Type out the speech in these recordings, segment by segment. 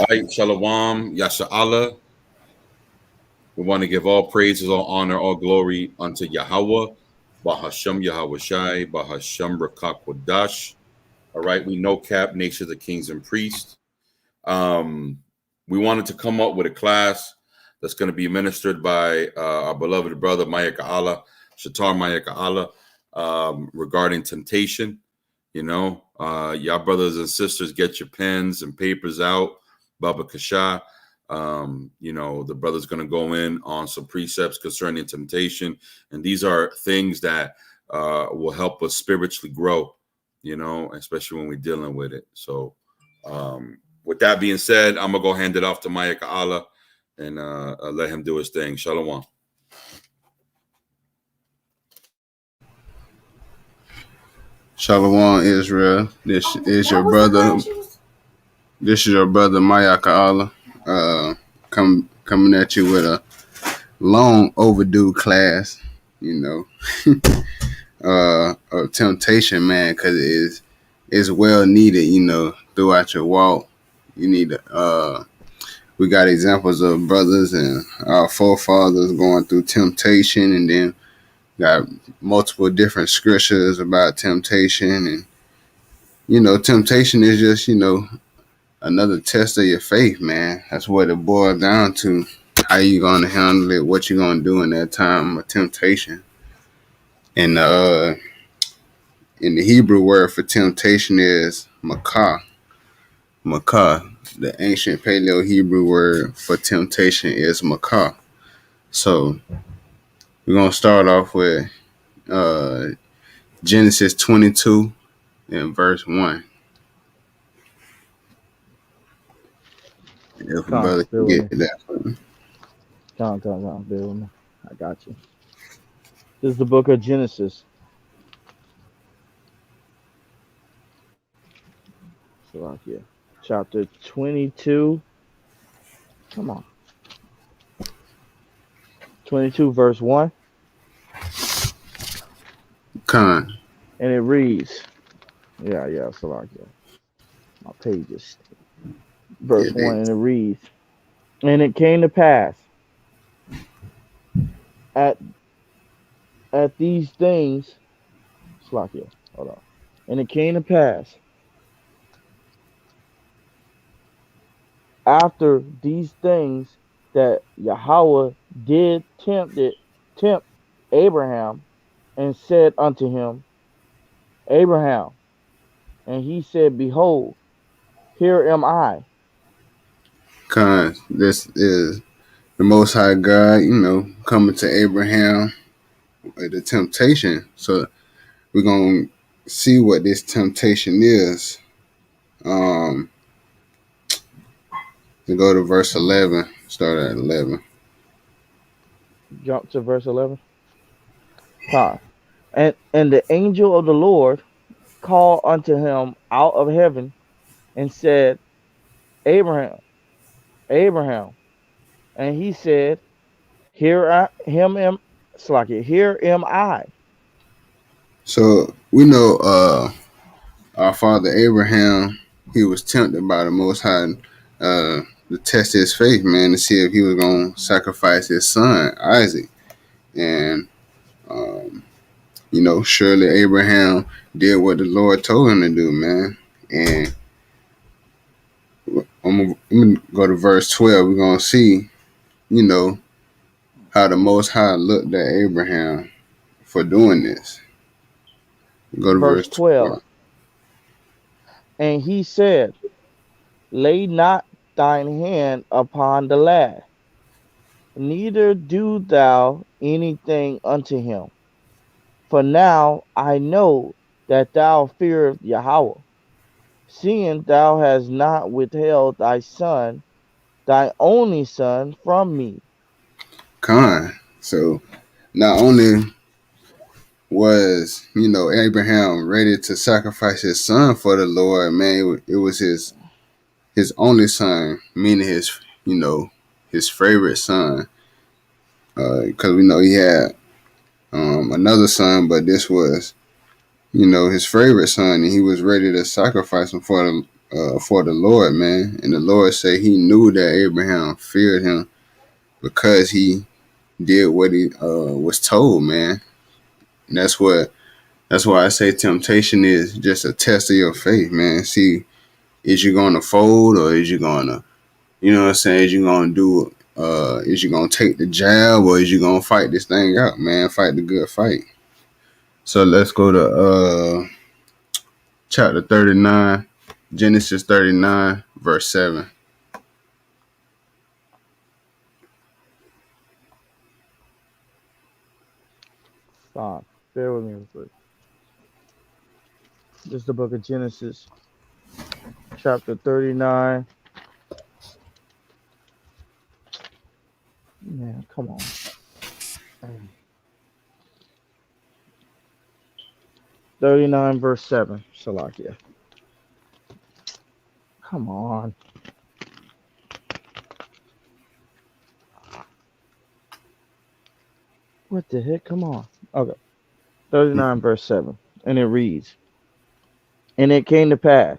All right, Shalom, Yasha Allah. We want to give all praises, all honor, all glory unto Yahweh, Bahashem Yahweh Shai, Bahashem Rakakwadash. All right, we know Cap, Nation of the Kings and Priests. Um, we wanted to come up with a class that's going to be ministered by our beloved brother Maya Ka'ala, Shatar Maya Ka'ala, regarding temptation. Y'all brothers and sisters, get your pens and papers out. Baba Kasha. The brother's going to go in on some precepts concerning temptation. And these are things that will help us spiritually grow, especially when we're dealing with it. So, with that being said, I'm going to go hand it off to Maya Ka'ala and let him do his thing. Shalom. Shalom, Israel. This is your brother. This is your brother Maya Ka'ala. Coming at you with a long overdue class. Of temptation, man, because it is well needed. Throughout your walk, you need to. We got examples of brothers and our forefathers going through temptation, and then got multiple different scriptures about temptation. And temptation is just another test of your faith, man. That's what it boils down to. How you gonna handle it? What you gonna do in that time of temptation? And in the Hebrew word for temptation is makah. Makah. The ancient Paleo Hebrew word for temptation is makah. So we're gonna start off with Genesis 22 and verse 1. If a brother can get that for me. Come, bear with me. I got you. This is the book of Genesis. Salakia. Chapter 22. Come on. 22 verse 1. Con. And it reads. Yeah, Salakia. My pages. Verse 1, and it reads. And it came to pass at these things. Salakia. Hold on. And it came to pass after these things that Yahweh did tempt Abraham, and said unto him, Abraham. And he said, Behold, here am I. Con, this is the Most High God, coming to Abraham with the temptation. So we're going to see what this temptation is. To go to verse 11, start at 11. Jump to verse 11. And the angel of the Lord called unto him out of heaven and said, Abraham, Abraham. And he said, Here am I. So we know our father Abraham, he was tempted by the Most High to test his faith, man, to see if he was going to sacrifice his son, Isaac. And, surely Abraham did what the Lord told him to do, man. And I'm going to go to verse 12. We're going to see, how the Most High looked at Abraham for doing this. Go to verse 12. And he said, Lay not thine hand upon the lad, neither do thou anything unto him. For now I know that thou fearest Yahweh, seeing thou hast not withheld thy son, thy only son, from me. Con. So not only was, Abraham ready to sacrifice his son for the Lord, man, it was his only son, meaning his favorite son. Because we know he had another son, but this was, his favorite son, and he was ready to sacrifice him for for the Lord, man. And the Lord said he knew that Abraham feared him because he did what he was told, man. And that's why I say temptation is just a test of your faith, man. See, is you gonna fold or is you gonna, you know what I'm saying, is you gonna take the jab or is you gonna fight this thing out, man? Fight the good fight. So let's go to chapter 39, Genesis 39, verse 7. Stop. Bear with me real quick. This is the book of Genesis, chapter 39. Man, come on. 39 verse 7. Salakia. Come on. What the heck? Come on. Okay. 39 verse 7. And it reads, and it came to pass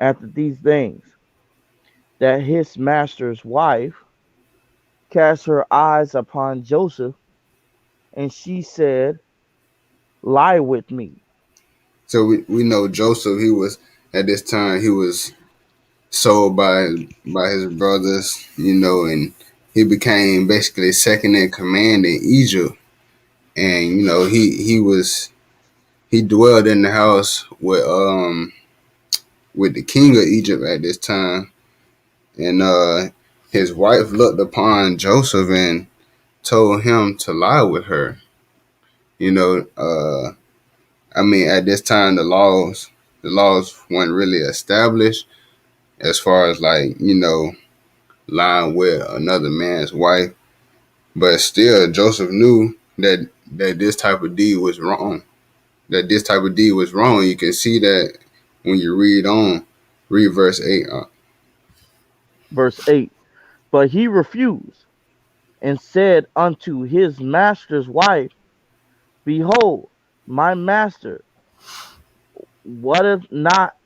after these things that his master's wife cast her eyes upon Joseph, and she said, lie with me. So we know Joseph, he was, at this time, he was sold by his brothers, you know, and he became basically second in command in Egypt. And, you know, he dwelled in the house with the king of Egypt at this time. And his wife looked upon Joseph and told him to lie with her. You know, I mean, at this time, the laws weren't really established as far as, like, you know, lying with another man's wife. But still, Joseph knew that this type of deed was wrong. That this type of deed was wrong. You can see that when you read verse 8. Verse 8. But he refused and said unto his master's wife, behold, my master wotteth not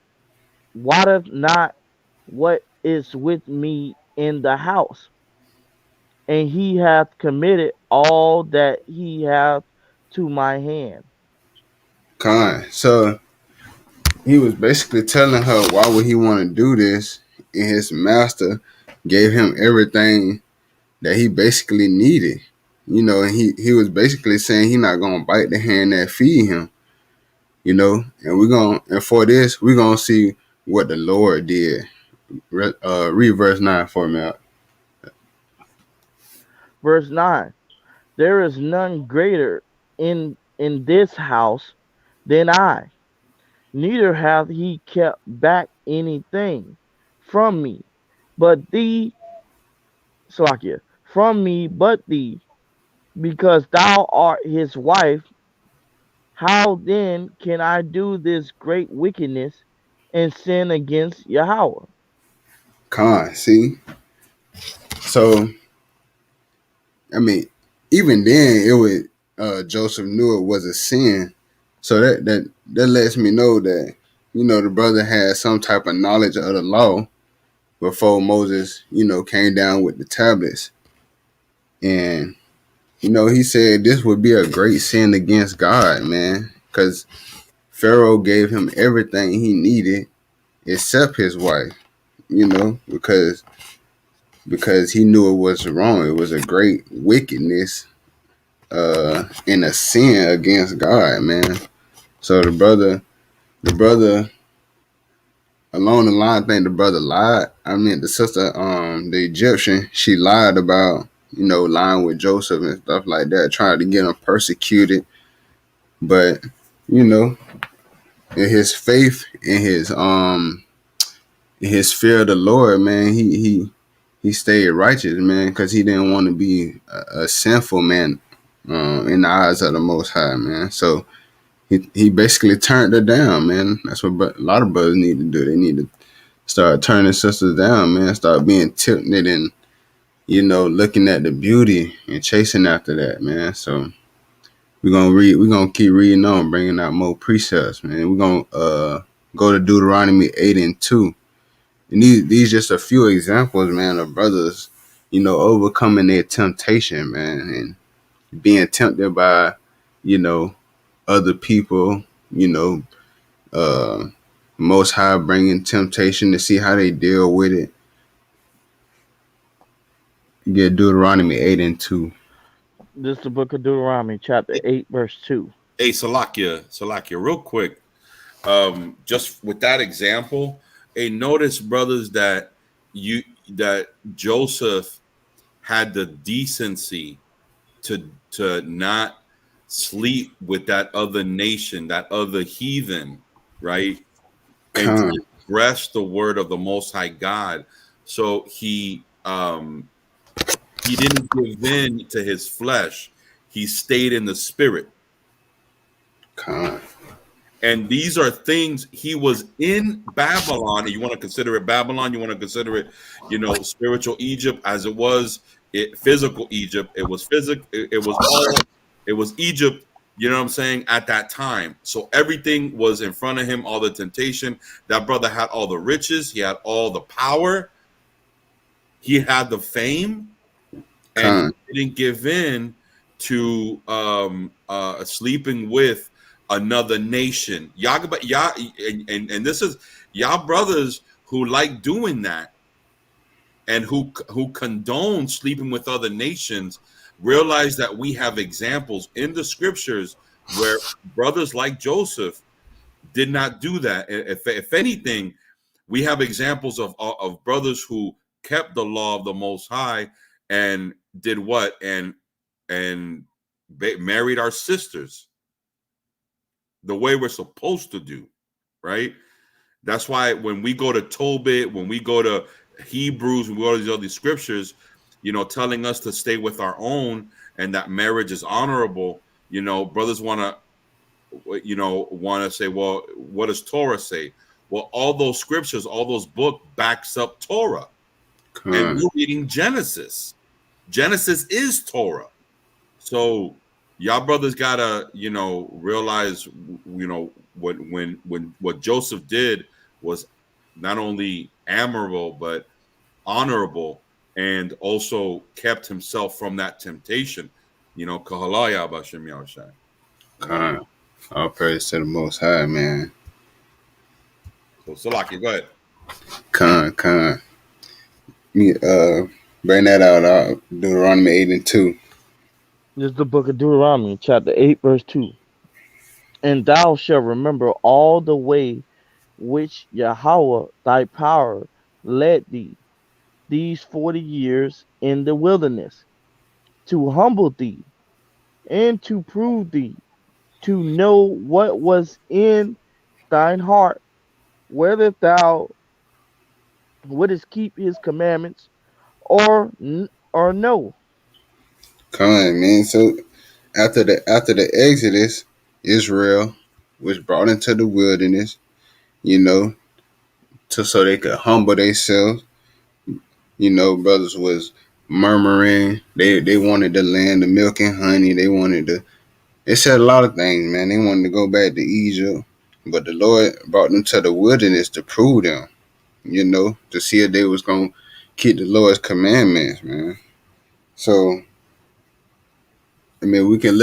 what is with me in the house, and he hath committed all that he hath to my hand. So he was basically telling her why would he want to do this, and his master gave him everything that he basically needed. You know, and he was basically saying he's not gonna bite the hand that feed him. You know, and for this we're gonna see what the Lord did. Read verse 9 for me. Verse 9. There is none greater in this house than I, neither hath he kept back anything from me, but thee, Salakia, from me but thee, because thou art his wife. How then can I do this great wickedness and sin against Yahweh? See, so I mean, even then it was Joseph knew it was a sin. So that lets me know that, you know, the brother had some type of knowledge of the law before Moses, you know, came down with the tablets. And, you know, he said this would be a great sin against God, man, because Pharaoh gave him everything he needed except his wife, you know, because he knew it was wrong. It was a great wickedness and a sin against God, man. So the brother along the line, I think the brother lied. I mean, the sister, the Egyptian, she lied about, you know, lying with Joseph and stuff like that, trying to get him persecuted. But, you know, in his faith, in his fear of the Lord, man, he stayed righteous, man, because he didn't want to be a sinful man in the eyes of the Most High, man. So he basically turned her down, man. That's what a lot of brothers need to do. They need to start turning sisters down, man. Start being tempted and, you know, looking at the beauty and chasing after that, man. So we're gonna keep reading on, bringing out more precepts, man. We're gonna go to Deuteronomy 8 and 2. And these just a few examples, man, of brothers, overcoming their temptation, man, and being tempted by, you know, other people, uh, Most High bringing temptation to see how they deal with it. Get Deuteronomy 8:2. This is the book of Deuteronomy, chapter 8, verse 2. Hey, Salakia, real quick. Just with that example, hey, notice, brothers, that Joseph had the decency to not sleep with that other nation, that other heathen, right? And Con, transgress the word of the Most High God. So he didn't give in to his flesh. He stayed in the spirit. con, And these are things he was in Babylon. And you want to consider it Babylon, you want to consider it, spiritual Egypt as it was physical Egypt. It was physical, it was Egypt, you know what I'm saying, at that time. So everything was in front of him, all the temptation. That brother had all the riches, he had all the power, he had the fame, and con, he didn't give in to sleeping with another nation. Y'all, and this is y'all brothers who like doing that and who condone sleeping with other nations. Realize that we have examples in the scriptures where brothers like Joseph did not do that. If anything, we have examples of brothers who kept the law of the Most High and did what and married our sisters the way we're supposed to do, right? That's why when we go to Tobit, when we go to Hebrews, when we go to these other scriptures, telling us to stay with our own and that marriage is honorable, brothers want to say, well, what does Torah say? Well, all those scriptures, all those books backs up Torah. And con. we're reading Genesis. Genesis is Torah. So y'all brothers gotta, realize, what Joseph did was not only admirable but honorable, and also kept himself from that temptation. Kahalaya Bashim Yahushai. Con. All praise to the Most High, man. So Salaki, go ahead. Con. Me, bring that out. Deuteronomy 8:2. This is the book of Deuteronomy, chapter 8, verse 2. And thou shalt remember all the way which Yahweh thy power led thee these 40 years in the wilderness, to humble thee and to prove thee, to know what was in thine heart, whether thou wouldest keep his commandments or no. Con, man. So after the Exodus, Israel was brought into the wilderness, you know, so they could humble themselves. Brothers was murmuring. They wanted the land, the milk and honey. They said a lot of things, man. They wanted to go back to Egypt. But the Lord brought them to the wilderness to prove them, to see if they was gonna keep the Lord's commandments, man. So I mean we can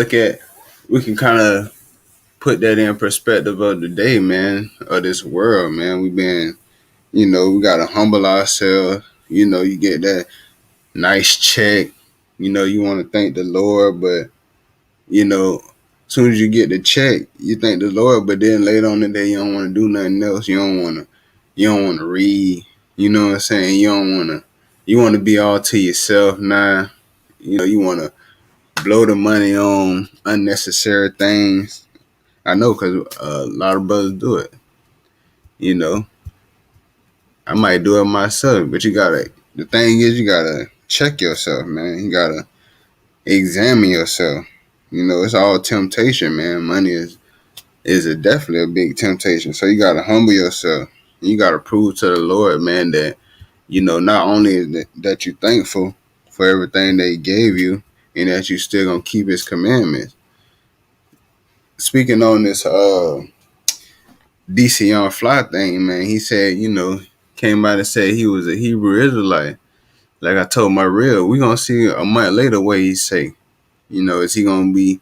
kind of put that in perspective of the day, man, of this world, man. We gotta humble ourselves. You get that nice check. You want to thank the Lord, but as soon as you get the check, you thank the Lord, but then later on in the day, you don't want to do nothing else. You don't want to read. You know what I'm saying? You want to be all to yourself now. You want to blow the money on unnecessary things. I know because a lot of brothers do it. You know, I might do it myself, but the thing is, you gotta check yourself, man. You gotta examine yourself. It's all temptation, man. Money is definitely a big temptation. So you gotta humble yourself. You gotta prove to the Lord, man, that not only is that you're thankful for everything that He gave you, and that you still gonna keep His commandments. Speaking on this DC on Fly thing, man, he said, came out and said he was a Hebrew Israelite. Like I told my real, we gonna see a month later what he say. You know, is he gonna be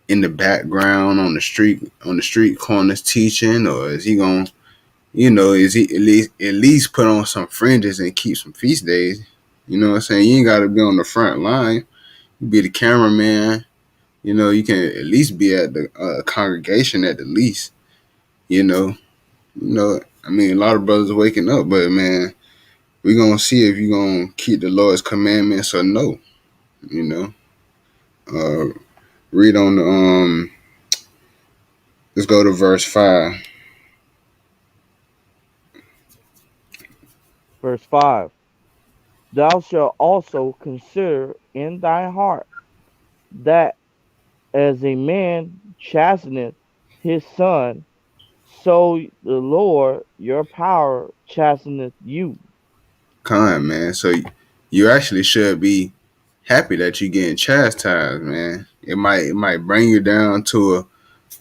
in the background on the street corners teaching, or is he gonna, you know, is he at least put on some fringes and keep some feast days? You know what I'm saying? You ain't gotta be on the front line. You be the cameraman. You know, you can at least be at the congregation at the least. You know, you know. I mean, a lot of brothers are waking up, but man, we gonna see if you gonna keep the Lord's commandments or no. You know, uh, read on the Let's go to verse 5. Verse 5. Thou shalt also consider in thy heart that as a man chasteneth his son, so the Lord your power chasteneth you. Con, man. So you actually should be happy that you're getting chastised, man. It might bring you down to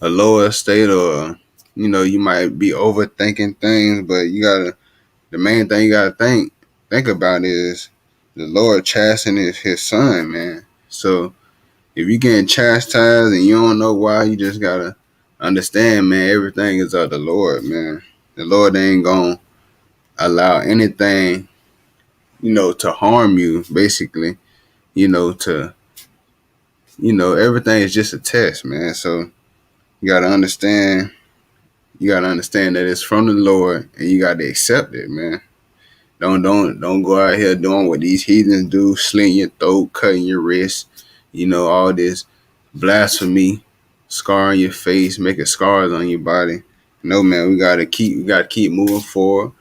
a lower state, or you know, you might be overthinking things, but you gotta the main thing you gotta think about is the Lord chastening his son, man. So if you getting chastised and you don't know why, you just gotta understand, man, everything is of the Lord, man. The Lord ain't gonna allow anything, you know, to harm you, basically, you know, to, you know, everything is just a test, man. So you gotta understand, that it's from the Lord, and you gotta accept it, man. Don't go out here doing what these heathens do, slitting your throat, cutting your wrist, you know, all this blasphemy, scarring your face, making scars on your body. No, man, we gotta keep moving forward.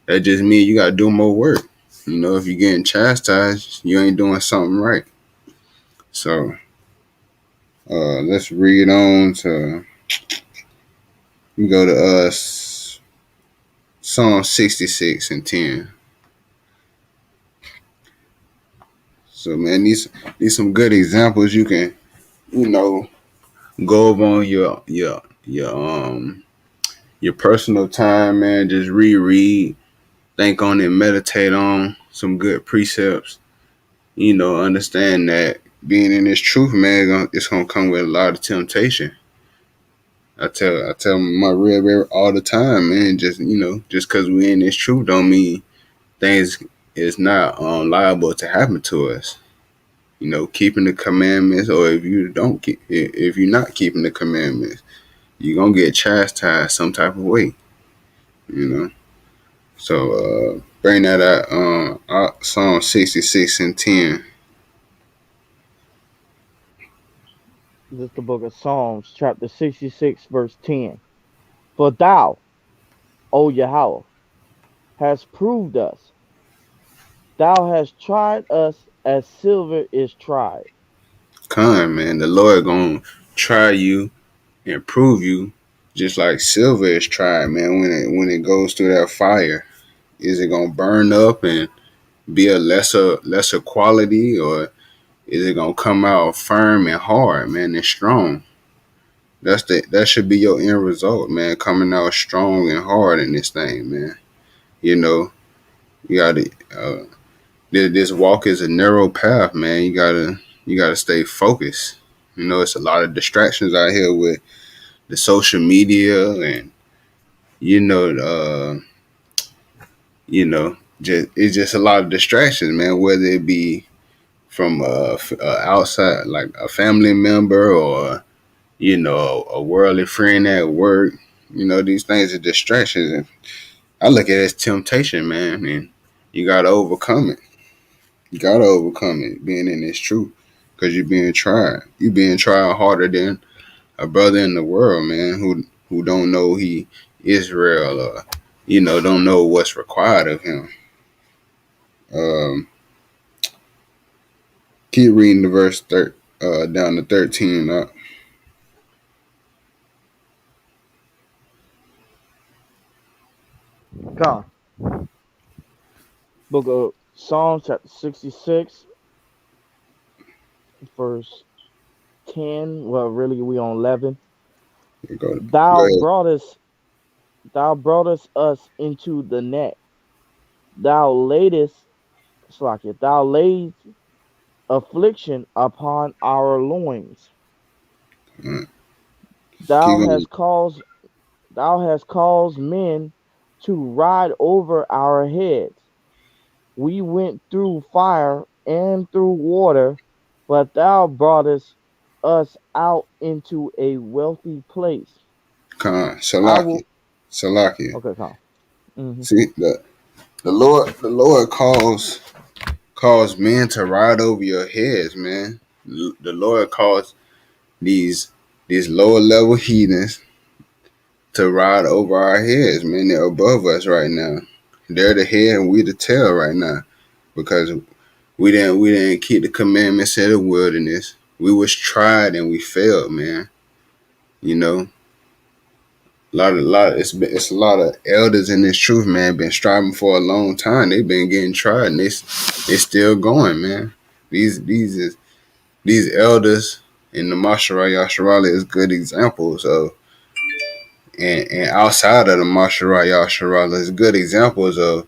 That just means you gotta do more work. You know, if you're getting chastised, you ain't doing something right. So let's read on to we go to Psalm 66 and 10. So man, these some good examples you can, you know, go over on your personal time, man. Just reread, think on it, meditate on some good precepts. You know, understand that being in this truth, man, it's gonna come with a lot of temptation. I tell my real all the time, man. Just, you know, just because we in this truth don't mean things is not liable to happen to us. You know, keeping the commandments, or if you're not keeping the commandments, you're gonna get chastised some type of way. You know, so bring that out, Psalm 66 and 10. This is the book of Psalms, chapter 66, verse 10. For thou, O Yahweh, hast proved us. Thou hast tried us as silver is tried. Come, man, the Lord gonna try you and prove you, just like silver is tried, man. When it goes through that fire, is it gonna burn up and be a lesser quality, or is it gonna come out firm and hard, man, and strong? That should be your end result, man. Coming out strong and hard in this thing, man. You know, you gotta. This walk is a narrow path, man. You gotta stay focused. You know, it's a lot of distractions out here with the social media, and you know, it's just a lot of distractions, man. Whether it be from outside, like a family member, or you know, a worldly friend at work. You know, these things are distractions, and I look at it as temptation, man. And you gotta overcome it. You gotta overcome it, being in this truth, because you're being tried. You're being tried harder than a brother in the world, man, who don't know he Israel, or you know, don't know what's required of him. Um, keep reading the down to 13. Come. Book of Psalms, chapter 66, verse 10. Well, really, we on 11. Go Thou ahead. broughtest, thou broughtest us into the net. Thou laidest, Slakia, thou laid affliction upon our loins. Mm. Keep Thou going. hast caused thou hast caused men to ride over our heads. We went through fire and through water, but thou broughtest us out into a wealthy place. Khan. I Salaki. will Salaki. okay, come. Hmm. See the Lord calls men to ride over your heads, man. The Lord calls these these lower level heathens to ride over our heads, man. They're above us right now. They're the head and we the tail right now. Because we didn't keep the commandments of the wilderness. We was tried and we failed, man. You know, it's a lot of elders in this truth, man. Been striving for a long time. They've been getting tried and they still going, man. These elders in the Masharal Yasharala is good examples of, and outside of the Masharal Yasharala is good examples of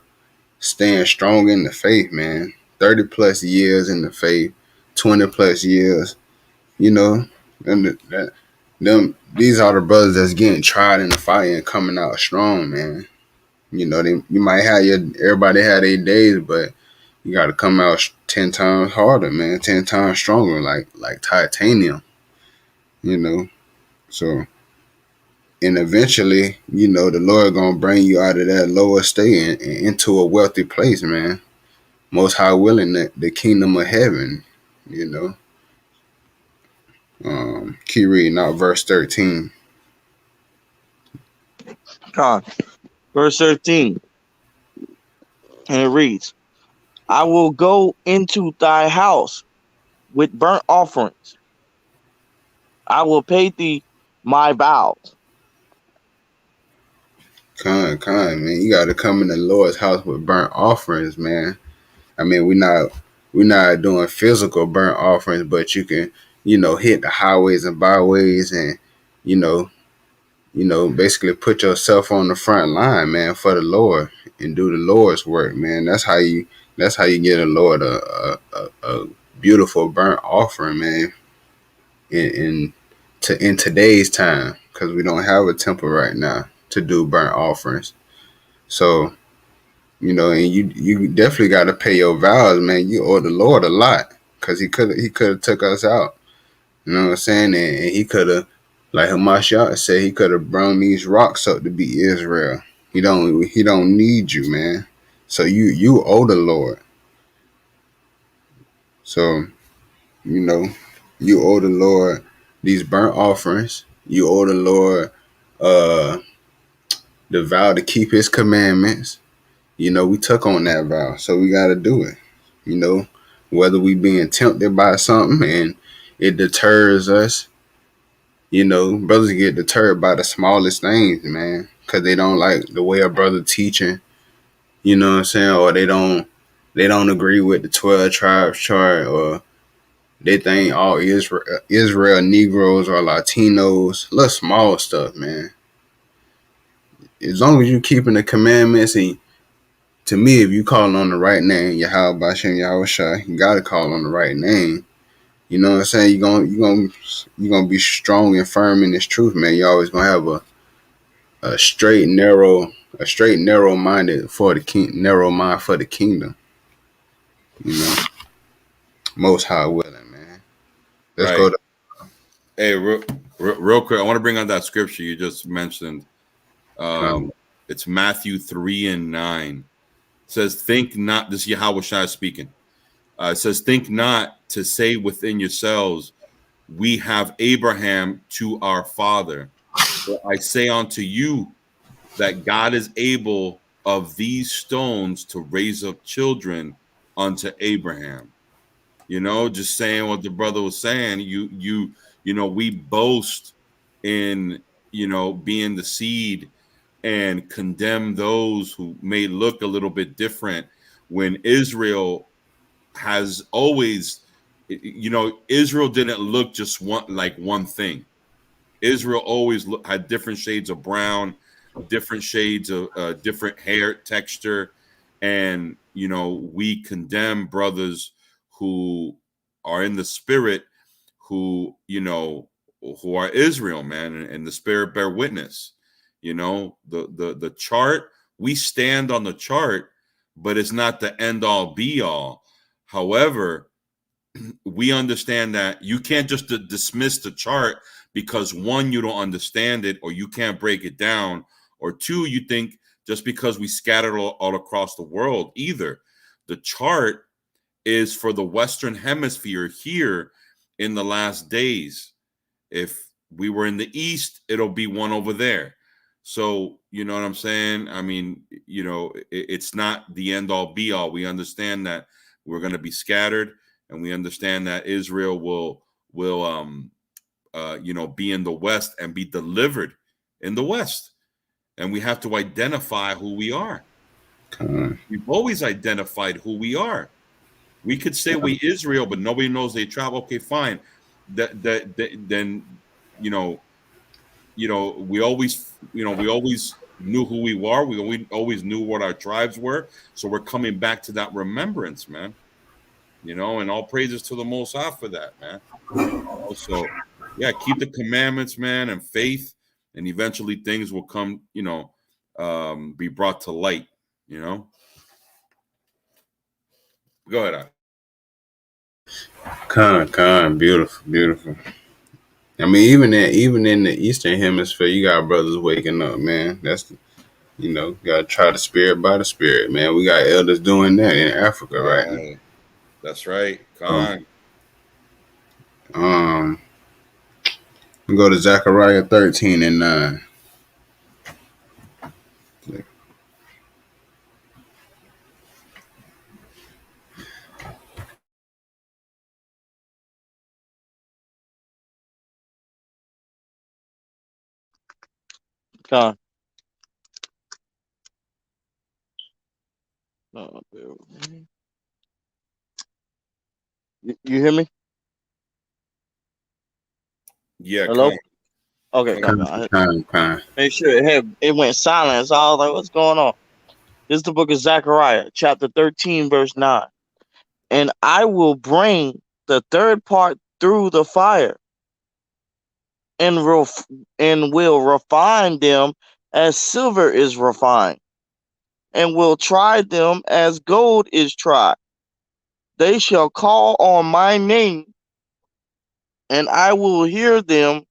staying strong in the faith, man. 30 plus years in the faith, 20 plus years, you know, and these are the brothers that's getting tried in the fire and coming out strong, man. You know, you might have everybody had their days, but you got to come out 10 times harder, man, 10 times stronger, like titanium, you know. So, and eventually, you know, the Lord gonna bring you out of that lower state and into a wealthy place, man. Most High willing, the kingdom of heaven, you know. Keep reading out verse 13. Come. Verse 13, and it reads, I will go into thy house with burnt offerings. I will pay thee my vows. Man. You got to come in the Lord's house with burnt offerings, man. I mean, we're not doing physical burnt offerings, but you can, you know, hit the highways and byways and, you know, basically put yourself on the front line, man, for the Lord and do the Lord's work, man. That's how you get a Lord a beautiful burnt offering, man. In today's time, because we don't have a temple right now to do burnt offerings. So, you know, and you definitely got to pay your vows, man. You owe the Lord a lot because he could have took us out. You know what I'm saying? And he could have, like Hamashiach said, he could have brought these rocks up to be Israel. He don't need you, man. So you owe the Lord. So, you know, you owe the Lord these burnt offerings. You owe the Lord uh the vow to keep his commandments. You know, we took on that vow, so we got to do it. You know, whether we being tempted by something and it deters us, you know, brothers get deterred by the smallest things, man, because they don't like the way a brother teaching, you know what I'm saying, or they don't agree with the 12 tribes chart, or they think all Israel Negroes or Latinos, little small stuff, man. As long as you keeping the commandments, and to me, if you calling on the right name, Yahweh Bashem Yahweh Shai, you gotta call on the right name. You know what I'm saying? You're gonna be strong and firm in this truth, man. You always gonna have a straight narrow minded for the king, narrow mind for the kingdom. You know, most high willing, man. Let's go Right. to Hey, real quick, I want to bring on that scripture you just mentioned. um, It's Matthew 3:9. It says, think not, this is Yahweh Shai speaking. It says, think not to say within yourselves, we have Abraham to our father. But I say unto you that God is able of these stones to raise up children unto Abraham. You know, just saying what the brother was saying. We boast in, being the seed and condemn those who may look a little bit different when Israel has always, Israel didn't look just one thing. Israel always had different shades of brown, different shades of different hair texture, And we condemn brothers who are in the spirit, who who are Israel, man, and the spirit bear witness. The chart, we stand on the chart, but it's not the end all be all. However, we understand that you can't just dismiss the chart because, one, you don't understand it, or you can't break it down, or two, you think just because we scattered all across the world. Either the chart is for the Western Hemisphere here in the last days. If we were in the East, it'll be one over there. So, you know what I'm saying? I mean, it's not the end all be all. We understand that we're going to be scattered, and we understand that Israel will be in the West and be delivered in the West. And we have to identify who we are. We've always identified who we are. We could say we Israel, but nobody knows they travel. Okay, fine. Then we always knew who we were. We always knew what our tribes were. So we're coming back to that remembrance, man. And all praises to the Most High for that, man. Also, yeah, keep the commandments, man, and faith, and eventually things will come, be brought to light. Go ahead. Con, beautiful. I mean, even in the Eastern Hemisphere, you got brothers waking up, man. That's gotta try the spirit by the spirit, man. We got elders doing that in Africa right now. That's right. Con. We go to Zechariah 13:9. Con. You hear me? Yeah. Hello? Con. Okay, Con. make sure it went silent. So I was like, what's going on? This is the book of Zechariah, chapter 13, verse 9. And I will bring the third part through the fire, and will refine them as silver is refined, and will try them as gold is tried. They shall call on my name, and I will hear them.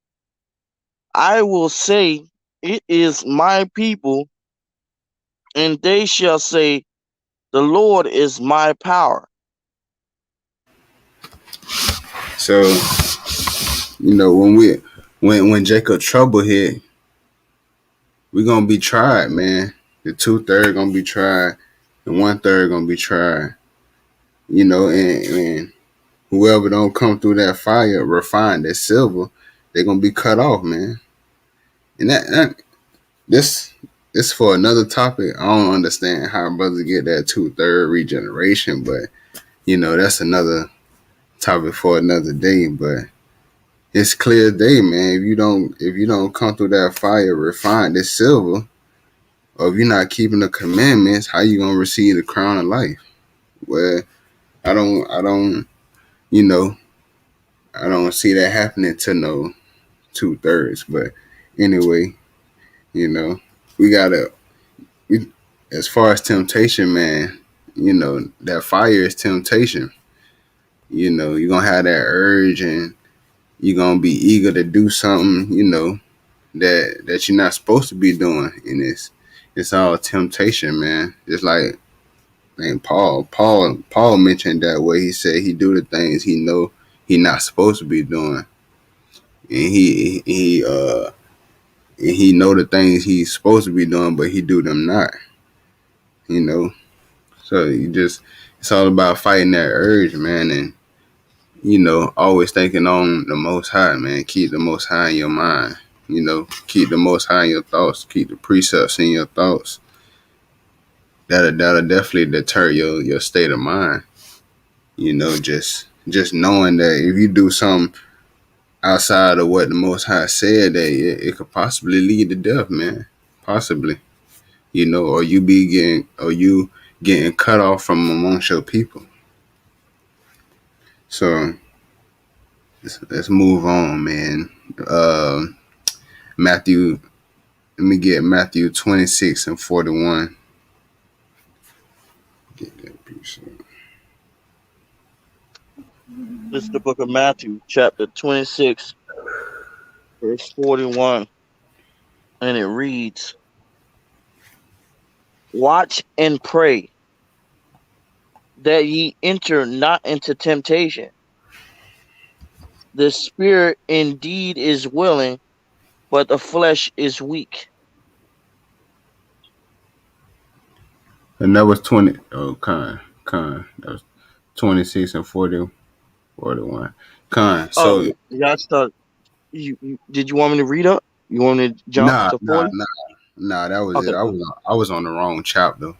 I will say, it is my people, and they shall say, the Lord is my power. So, when Jacob trouble hit, we're gonna be tried, man. The 2/3 gonna be tried, the 1/3 gonna be tried. And whoever don't come through that fire, refined as silver, they're gonna be cut off, man. And this for another topic. I don't understand how brothers get that 2/3 regeneration, but that's another topic for another day. But it's clear day, man. If you don't come through that fire, refined as silver, or if you're not keeping the commandments, how you gonna receive the crown of life? Well, I don't see that happening to no 2/3. But anyway, we gotta. As far as temptation, man, that fire is temptation. You're gonna have that urge, and you're gonna be eager to do something, that you're not supposed to be doing. And it's all temptation, man. Just like Paul mentioned that way. He said he do the things he know he not supposed to be doing, and he know the things he's supposed to be doing, but he do them not. So it's all about fighting that urge, man, and always thinking on the Most High, man. Keep the Most High in your mind. Keep the Most High in your thoughts. Keep the precepts in your thoughts. That'll definitely deter your state of mind. Just knowing that if you do something outside of what the Most High said, that it could possibly lead to death, man. Possibly. or you getting cut off from amongst your people. So let's move on, man. Uh, Matthew, let me get Matthew 26:41. Get that piece up. This is the book of Matthew, chapter 26, verse 41. And it reads, "Watch and pray that ye enter not into temptation. The spirit indeed is willing, but the flesh is weak." And that was 20. Oh, Con. That was 26 and 41. Con. Oh, So y'all start. Did you want me to read up? You want me to jump nah, to nah, 40? nah, nah. That was it. Okay, I cool. was on the wrong chapter.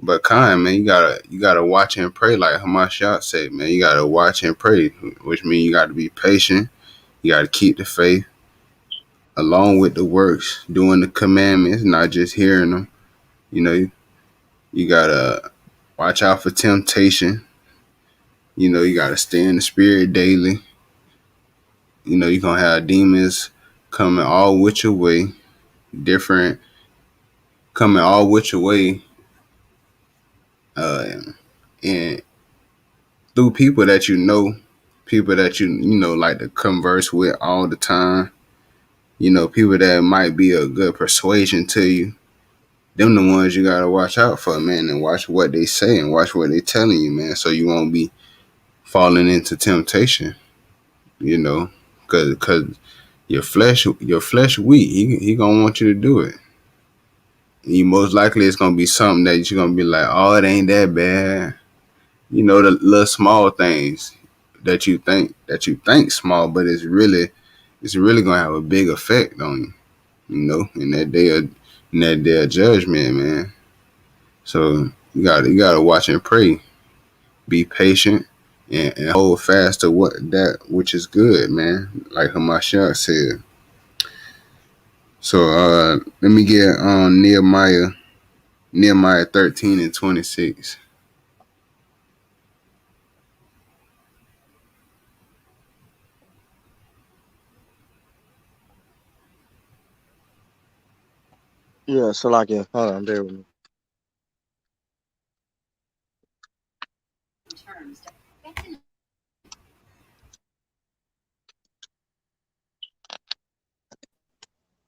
But Con, man, you gotta watch and pray, like Hamashiach said, man. You gotta watch and pray, which means you gotta be patient. You gotta keep the faith along with the works, doing the commandments, not just hearing them. You know, you gotta watch out for temptation. You gotta stay in the spirit daily. You're gonna have demons coming all which your way, different coming all which your way, uh, and through people that like to converse with all the time. People that might be a good persuasion to you. Them the ones you gotta watch out for, man, and watch what they say and watch what they telling you, man, so you won't be falling into temptation. You know, cause your flesh weak. He gonna want you to do it. You most likely it's gonna be something that you're gonna be like, oh, it ain't that bad. The little small things that you think small, but it's really gonna have a big effect on you. In that day of judgment, man. So you gotta watch and pray, be patient, and hold fast to that which is good, man. Like Hamashiach said. So let me get on Nehemiah 13:26. Yeah, so like, yeah, hold on, bear with me.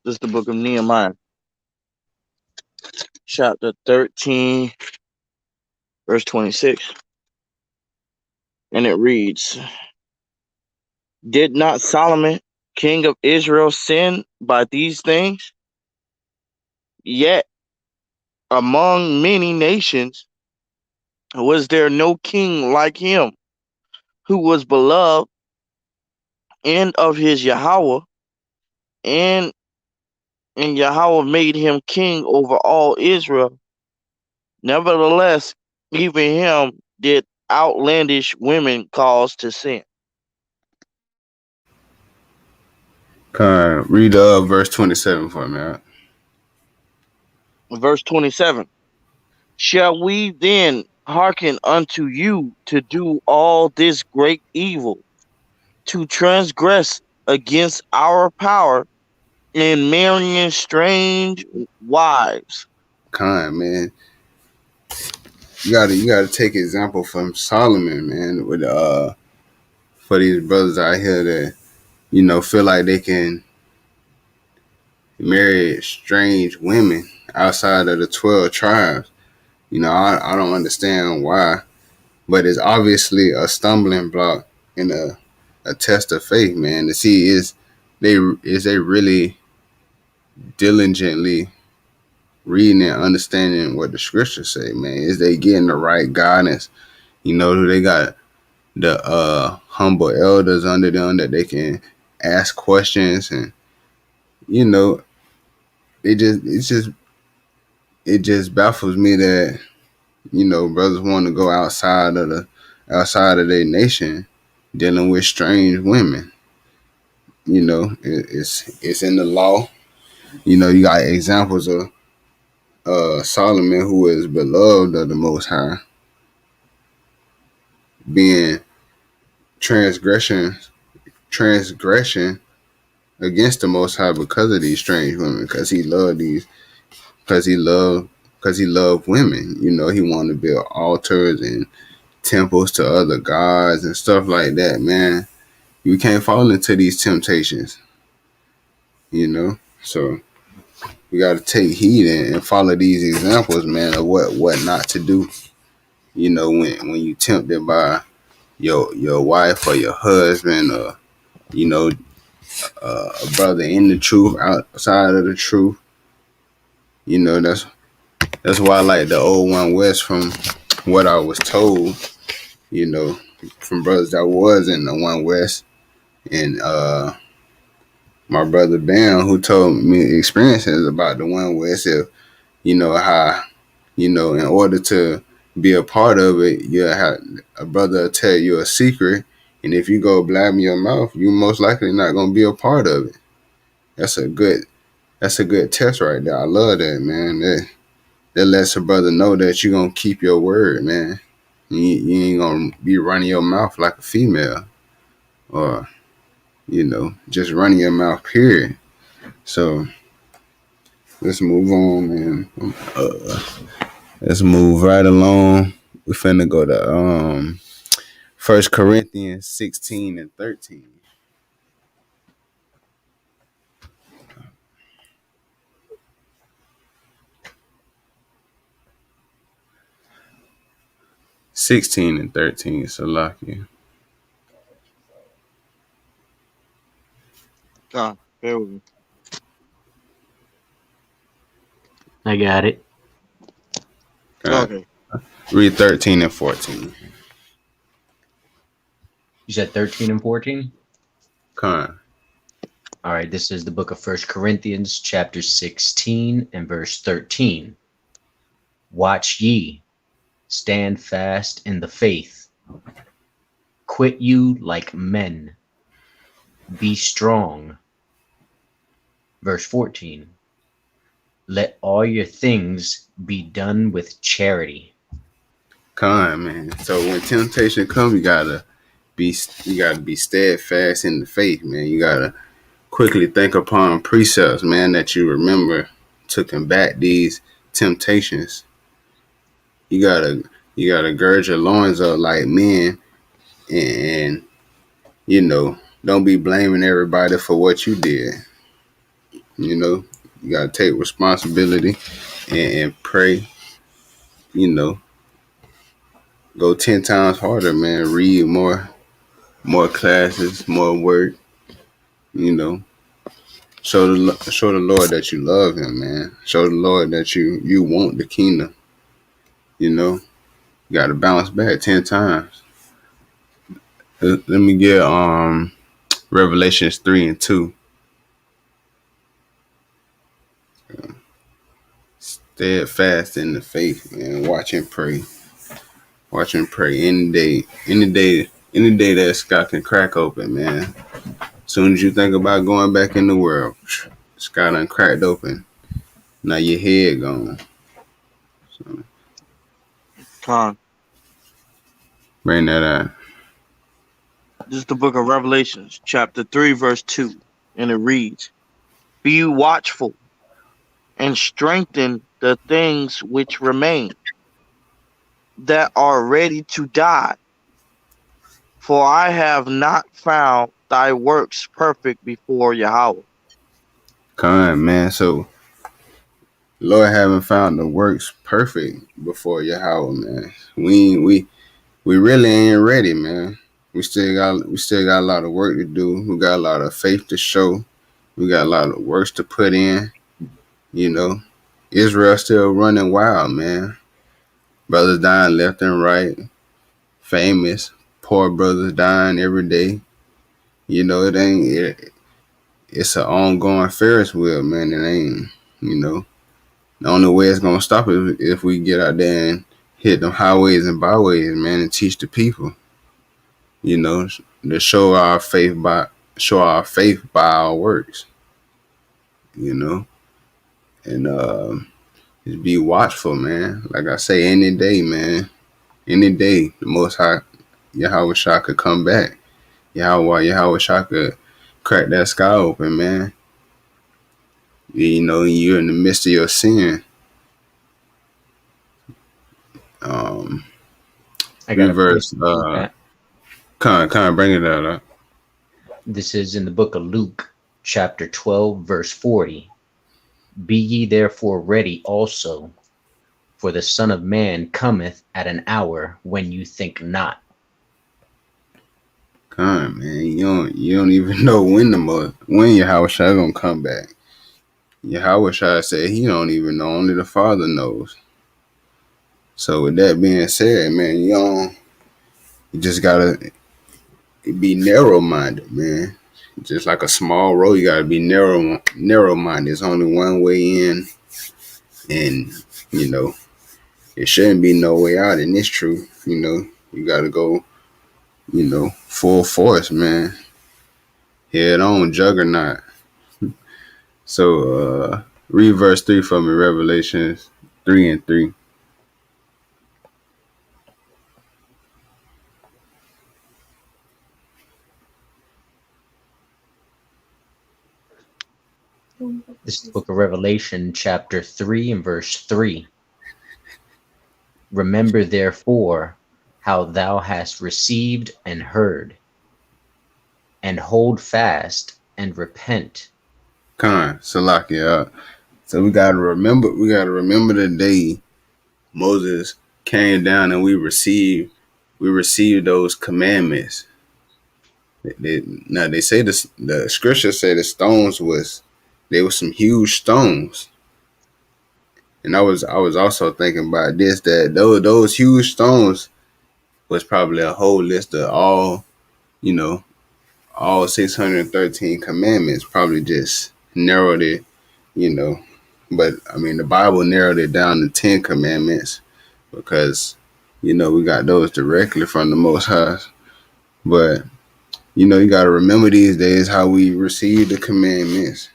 This is the book of Nehemiah, chapter 13, verse 26. And it reads, "Did not Solomon, king of Israel, sin by these things? Yet among many nations was there no king like him, who was beloved and of his Yahweh, and Yahweh made him king over all Israel. Nevertheless, even him did outlandish women cause to sin." Read verse 27 for me. All right? Verse 27. "Shall we then hearken unto you to do all this great evil, to transgress against our power in marrying strange wives?" Man, you gotta take example from Solomon, man, with for these brothers out here that feel like they can marry strange women outside of the 12 tribes. I don't understand why, but it's obviously a stumbling block in a test of faith, man, to see is they really diligently reading and understanding what the scriptures say, man. Is they getting the right guidance? Do they got the humble elders under them that they can ask questions? And you know it just baffles me that brothers want to go outside of their nation dealing with strange women. It's in the law. You got examples of Solomon, who is beloved of the Most High, being transgression against the Most High because of these strange women, because he loved these, because he loved women. You know, he wanted to build altars and temples to other gods and stuff like that. Man, you can't fall into these temptations. You know, so we got to take heed and follow these examples, man, of what not to do. You know, when you tempted by your wife or your husband, or you know, a brother in the truth, outside of the truth. You know, that's why I like the old One West, from what I was told. You know, from brothers that was in the One West, and my brother Bam, who told me experiences about the One West. If you know how, you know, in order to be a part of it, you have a brother tell you a secret, and if you go blab in your mouth, you most likely not gonna be a part of it. That's a good test right there. I love that, man. That lets a brother know that you're gonna keep your word, man. You ain't gonna be running your mouth like a female, or you know, just running your mouth, period. So let's move on, man. Let's move right along. We finna go to 1 Corinthians 16 and 13. Salaki. God, bear with me. I got it. Okay. Read 13 and 14. You said 13 and 14? Con. All right, this is the book of 1 Corinthians, chapter 16 and verse 13. Watch ye, stand fast in the faith. Quit you like men. Be strong. Verse 14. Let all your things be done with charity. Con, man. So when temptation comes, you gotta be steadfast in the faith, man. You gotta quickly think upon precepts, man, that you remember to combat these temptations. You gotta gird your loins up like men, and you know, don't be blaming everybody for what you did. You know, you gotta take responsibility and pray. You know, go 10 times harder, man. Read more classes, more work. You know, show the Lord that you love Him, man. Show the Lord that you want the kingdom. You know, you got to bounce back 10 times. Let me get Revelations 3 and 2. Steadfast in the faith, man. Watch and pray. Watch and pray any day that sky can crack open, man. As soon as you think about going back in the world, sky done cracked open. Now your head gone. So Con. bring that out. This is the book of Revelations, chapter 3, verse 2. And it reads, Be watchful and strengthen the things which remain, that are ready to die. For I have not found thy works perfect before Yahweh. Con, man. So Lord haven't found the works perfect before Yahweh, man. We really ain't ready, man. We still got a lot of work to do. We got a lot of faith to show. We got a lot of works to put in. You know, Israel still running wild, man. Brothers dying left and right. Famous poor brothers dying every day. You know, it's an ongoing Ferris wheel, man. It ain't, you know. The only way it's gonna stop is if we get out there and hit them highways and byways, man, and teach the people. You know, to show our faith by our works. You know, and Just be watchful, man. Like I say, any day, man. Any day, the Most High Yahweh Shah could come back. Yahweh Shah could crack that sky open, man. You know, you're in the midst of your sin. I got a Reverse, precept for that. kind of bring it out. This is in the book of Luke, chapter 12, verse 40. Be ye therefore ready also, for the Son of Man cometh at an hour when you think not. Man, you don't even know when Yahweh Shai gonna come back. Yahweh Shai said he don't even know, only the Father knows. So with that being said, man, you just gotta be narrow minded, man. Just like a small road, you gotta be narrow minded. There's only one way in, and you know, it shouldn't be no way out in this truth. You know, you gotta go, full force, man. Head on, juggernaut. So read verse 3 for me, Revelations 3:3. This is the book of Revelation, chapter 3 and verse 3. Remember therefore how thou hast received and heard, and hold fast and repent. Salakia. So we gotta remember the day Moses came down and we received those commandments. They say the scripture say the stones they were some huge stones. And I was also thinking about this, that those huge stones was probably a whole list of all 613 commandments, probably just narrowed it, you know. But I mean, the Bible narrowed it down to 10 commandments because, we got those directly from the Most High. But, you got to remember these days how we receive the commandments.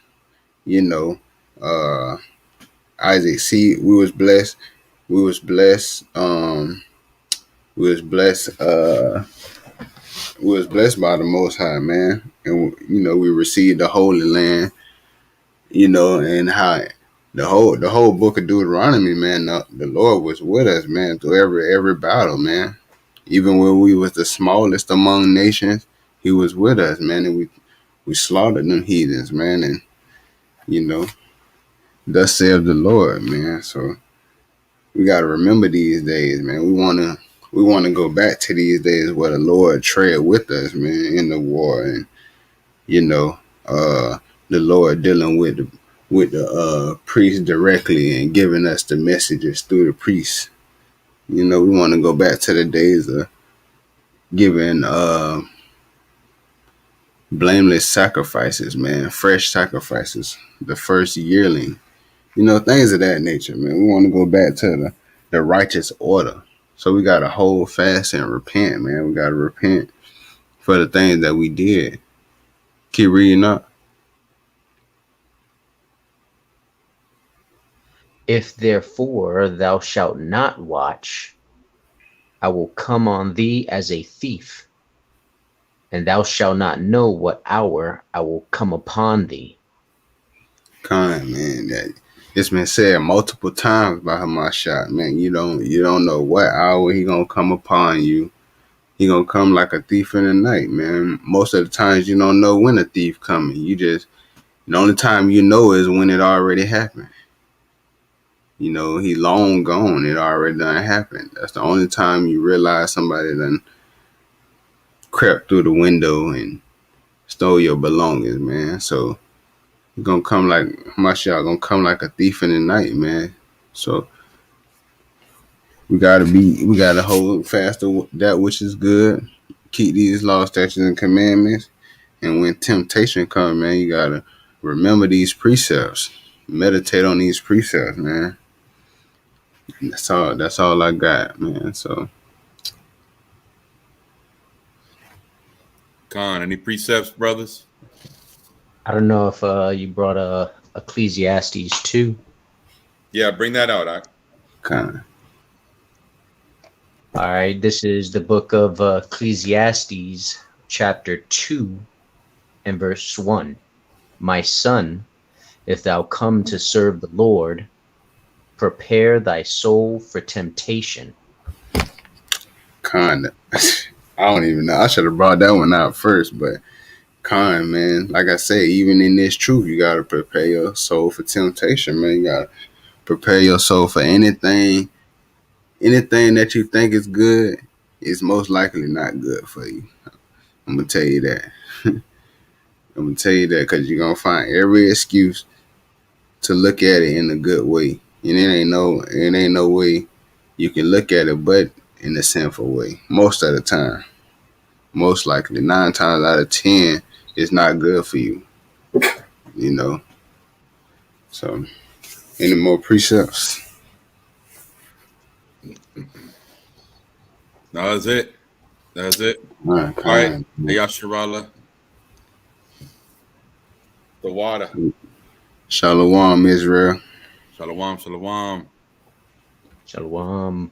Isaac, see, we was blessed. We was blessed. We was blessed. We was blessed by the Most High, man, and we received the Holy Land. And how the whole book of Deuteronomy, man, the Lord was with us, man, through every battle, man. Even when we was the smallest among nations, He was with us, man, and we slaughtered them heathens, man, and thus saith the Lord, man. So we got to remember these days, man. We wanna go back to these days where the Lord tread with us, man, in the war, and the Lord dealing with the priest directly and giving us the messages through the priest. We want to go back to the days of giving blameless sacrifices, man, fresh sacrifices, the first yearling, things of that nature, man. We want to go back to the righteous order. So we got to hold fast and repent, man. We got to repent for the things that we did. Keep reading up. If therefore thou shalt not watch, I will come on thee as a thief, and thou shalt not know what hour I will come upon thee. Kind, man, that it's been said multiple times by Hamashiach, man. You don't know what hour He gonna come upon you. He gonna come like a thief in the night, man. Most of the times you don't know when a thief coming. The only time you know is when it already happened. He long gone. It already done happened. That's the only time you realize somebody done crept through the window and stole your belongings, man. So he's gonna come like Hamashiach, gonna come like a thief in the night, man. So we gotta hold fast to that which is good. Keep these laws, statutes, and commandments. And when temptation comes, man, you gotta remember these precepts. Meditate on these precepts, man. That's all I got, man. So Khan, any precepts, brothers? I don't know if you brought Ecclesiastes 2. Yeah, bring that out. Kind. All right, this is the book of Ecclesiastes, chapter 2, and verse 1. My son, if thou come to serve the Lord, prepare thy soul for temptation. Kind. I don't even know. I should have brought that one out first, but kind, man. Like I say, even in this truth, you gotta prepare your soul for temptation, man. You gotta prepare your soul for anything. Anything that you think is good is most likely not good for you. I'm gonna tell you that. I'm gonna tell you that because you're gonna find every excuse to look at it in a good way, and it ain't no way you can look at it but in a sinful way. Most of the time, most likely, 9 times out of 10, it's not good for you. You know. So, any more precepts? No, that's it. That's it. All right, All right. kind. Yasharala. The water. Shalom, Israel. Shalom, shalom. Shalom.